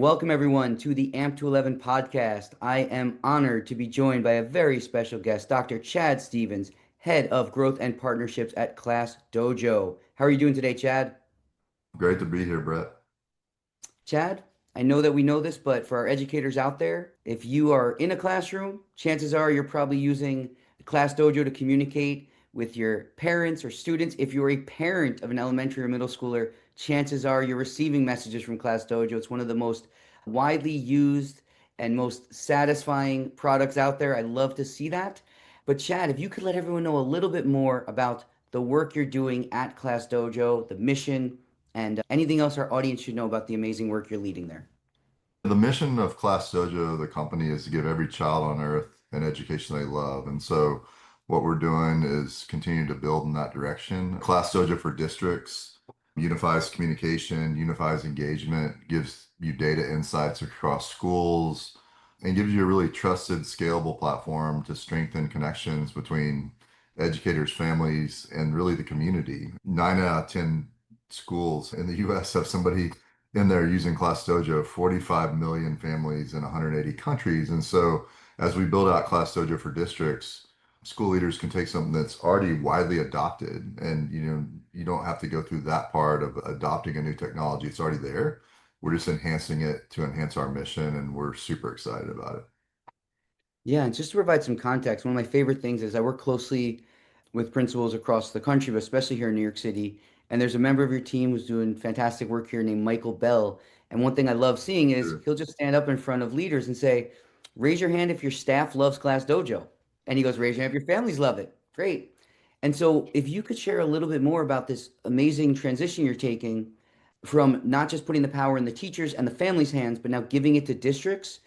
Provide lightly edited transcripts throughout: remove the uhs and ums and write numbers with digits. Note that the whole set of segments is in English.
Welcome, everyone, to the AMP to 11 podcast. I am honored to be joined by a very special guest, Dr. Chad Stevens, Head of Growth and Partnerships at ClassDojo. How are you doing today, Chad? Great to be here, Brett. Chad, I know that we know this, but for our educators out there, if you are in a classroom, chances are you're probably using ClassDojo to communicate with your parents or students. If you're a parent of an elementary or middle schooler, chances are you're receiving messages from ClassDojo. It's one of the most widely used and most satisfying products out there. I love to see that. But Chad, if you could let everyone know a little bit more about the work you're doing at ClassDojo, the mission, and anything else our audience should know about the amazing work you're leading there. The mission of ClassDojo, the company, is to give every child on earth an education they love. And so what we're doing is continue to build in that direction. ClassDojo for districts unifies communication, unifies engagement, gives you data insights across schools, and gives you a really trusted, scalable platform to strengthen connections between educators, families, and really the community. 9 out of 10 schools in the US have somebody in there using ClassDojo, 45 million families in 180 countries. And so as we build out ClassDojo for districts, school leaders can take something that's already widely adopted and you don't have to go through that part of adopting a new technology. It's already there. We're just enhancing it to enhance our mission, and we're super excited about it. Yeah, and just to provide some context, one of my favorite things is I work closely with principals across the country, but especially here in New York City. And there's a member of your team who's doing fantastic work here named Michael Bell. And one thing I love seeing is Sure. he'll just stand up in front of leaders and say, raise your hand if your staff loves Class Dojo. And he goes, raise your hand if your families love it. Great. And so if you could share a little bit more about this amazing transition you're taking from not just putting the power in the teachers and the families' hands, but now giving it to districts.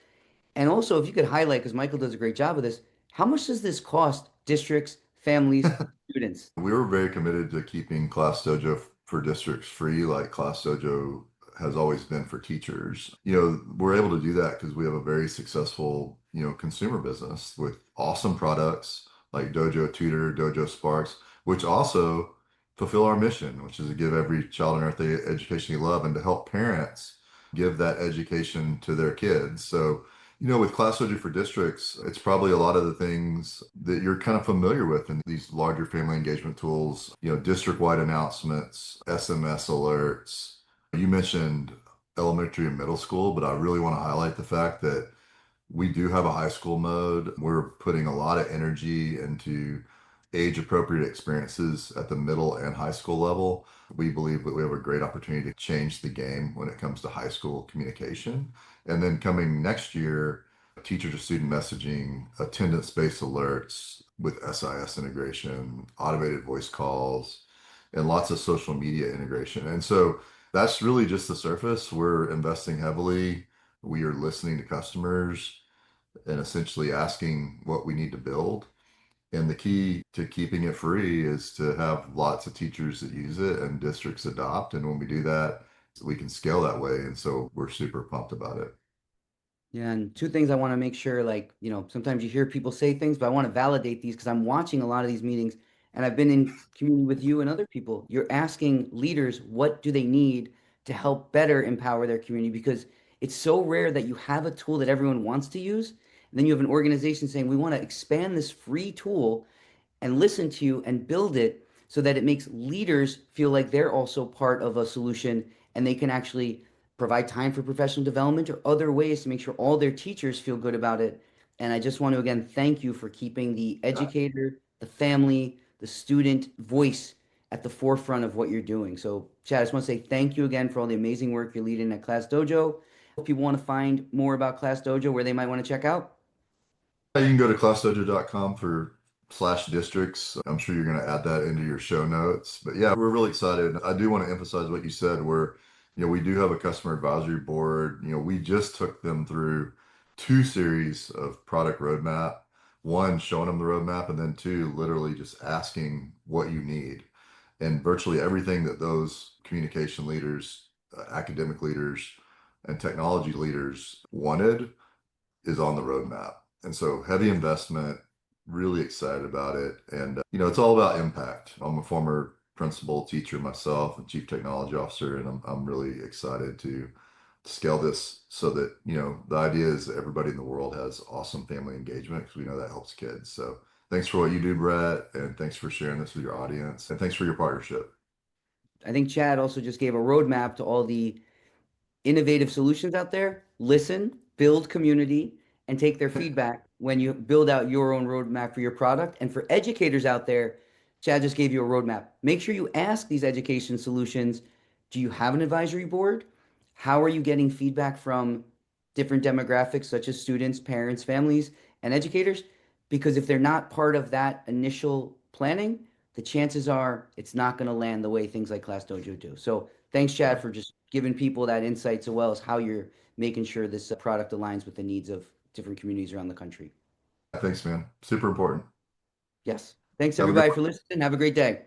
And also, if you could highlight, because Michael does a great job of this, how much does this cost districts, families, students? We were very committed to keeping ClassDojo for districts free, like ClassDojo has always been for teachers. We're able to do that because we have a very successful, consumer business with awesome products like Dojo Tutor, Dojo Sparks, which also fulfill our mission, which is to give every child on earth the education they love and to help parents give that education to their kids. So with ClassDojo for districts, it's probably a lot of the things that you're kind of familiar with in these larger family engagement tools, district-wide announcements, SMS alerts. You mentioned elementary and middle school, but I really want to highlight the fact that we do have a high school mode. We're putting a lot of energy into age-appropriate experiences at the middle and high school level. We believe that we have a great opportunity to change the game when it comes to high school communication. And then coming next year, teacher to student messaging, attendance-based alerts with SIS integration, automated voice calls, and lots of social media integration. And so that's really just the surface. We're investing heavily. We are listening to customers and essentially asking what we need to build. And the key to keeping it free is to have lots of teachers that use it and districts adopt. And when we do that, we can scale that way. And so we're super pumped about it. Yeah, and two things I want to make sure, sometimes you hear people say things, but I want to validate these because I'm watching a lot of these meetings and I've been in community with you and other people. You're asking leaders what do they need to help better empower their community because it's so rare that you have a tool that everyone wants to use. And then you have an organization saying, we want to expand this free tool and listen to you and build it so that it makes leaders feel like they're also part of a solution and they can actually provide time for professional development or other ways to make sure all their teachers feel good about it. And I just want to again thank you for keeping the educator, the family, the student voice at the forefront of what you're doing. So, Chad, I just want to say thank you again for all the amazing work you're leading at ClassDojo. If people want to find more about ClassDojo, where they might want to check out. You can go to classdojo.com for slash districts. I'm sure you're going to add that into your show notes. But yeah, we're really excited. I do want to emphasize what you said, where, we do have a customer advisory board. We just took them through two series of product roadmap, one showing them the roadmap, and then two, literally just asking what you need. And virtually everything that those communication leaders, academic leaders, and technology leaders wanted is on the roadmap. And so heavy investment, really excited about it. And, it's all about impact. I'm a former principal teacher myself and chief technology officer, and I'm really excited to scale this so that, the idea is that everybody in the world has awesome family engagement because we know that helps kids. So thanks for what you do, Brett, and thanks for sharing this with your audience, and thanks for your partnership. I think Chad also just gave a roadmap to all the innovative solutions out there. Listen, build community, and take their feedback when you build out your own roadmap for your product. And for educators out there, Chad just gave you a roadmap. Make sure you ask these education solutions, do you have an advisory board? How are you getting feedback from different demographics, such as students, parents, families, and educators? Because if they're not part of that initial planning, the chances are it's not going to land the way things like ClassDojo do. So thanks, Chad, Right. for just giving people that insight as well as how you're making sure this product aligns with the needs of different communities around the country. Thanks, man. Super important. Yes. Thanks, Have a good everybody, one. for listening. Have a great day.